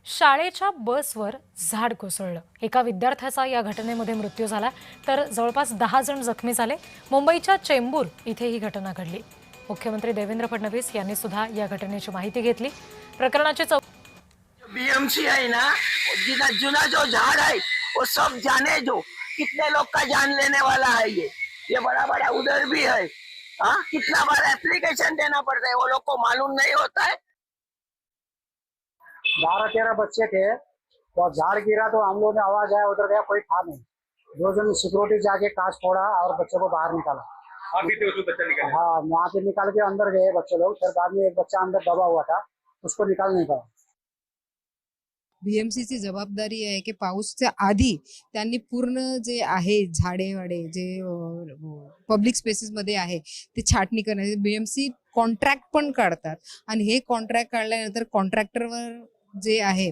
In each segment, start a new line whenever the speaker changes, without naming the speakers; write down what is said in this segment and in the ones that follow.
शाळेच्या बसवर झाड कोसळलं। एका विद्यार्थ्याचा या घटनेमध्ये मृत्यू झाला तर जवळपास 10 जण जखमी झाले। मुंबईच्या चेंबूर इथे ही घटना घडली। मुख्यमंत्री देवेंद्र फडणवीस यांनी सुद्धा या घटनेची माहिती घेतली। प्रकरणाची
बीएमसी है ना, जिना जुना जो झाड़ है वो सब जाने दो। कितने लोग का जान लेने वाला है ये बड़ा बड़ा उधर भी है। हाँ, कितना बार एप्लीकेशन देना पड़ता है, वो लोग को मालूम नहीं होता है।
12-13 बच्चे थे तो झाड़ गिरा तो हम लोगों ने आवाज आया, उधर गया, कोई था नहीं। 2 जन सिक्योरिटी जाके कांच फोड़ा और बच्चे को बाहर निकाला। हाँ, वहाँ से निकाल के अंदर गए बच्चे लोग, फिर बाद में एक बच्चा अंदर दबा हुआ था, उसको निकाल नहीं पाया।
बीएमसीची जबाबदारी आहे की पाऊसच्या आधी त्यांनी पूर्ण जे आहे झाडे वाडे जे पब्लिक स्पेसेस मध्ये आहे ते छाटणी करण्याचे बीएमसी कॉन्ट्रॅक्ट पण काढतात आणि हे कॉन्ट्रॅक्ट काढल्यानंतर कॉन्ट्रॅक्टरवर जे आहे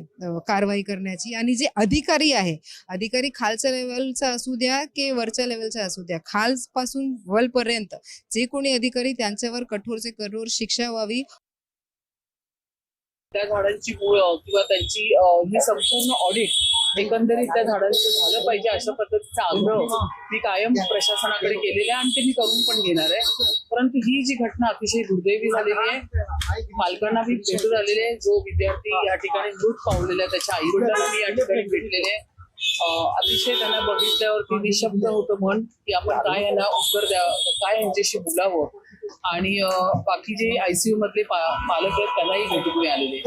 कारवाई करण्याची आणि जे अधिकारी आहे अधिकारी खालच्या लेवलचा असू द्या की वरच्या लेवलचा असू द्या खालपासून वरपर्यंत जे कोणी अधिकारी त्यांच्यावर कठोरचे कठोर शिक्षा व्हावी।
त्या झाडांची मुळं किंवा त्यांची ही संपूर्ण ऑडिट एकंदरीत त्या झाडांचं झालं पाहिजे अशा पद्धतीचा आग्रह मी कायम प्रशासनाकडे केलेला आहे आणि ते मी करून पण घेणार आहे। परंतु ही जी घटना अतिशय दुर्दैवी झालेली आहे, पालकांना मी भेटून आलेले आहे, जो विद्यार्थी या ठिकाणी मृत पावलेला आहे त्याच्या आई वडिलांना मी या ठिकाणी भेटलेले आहे। अतिशय त्यांना बघितल्यावरती निशब्द होतं मन की आपण काय यांना उत्तर द्या, काय यांच्याशी बोलावं आणि बाकी जे ICU मधले पालक आहेत त्यांनाही भेटून आलेले।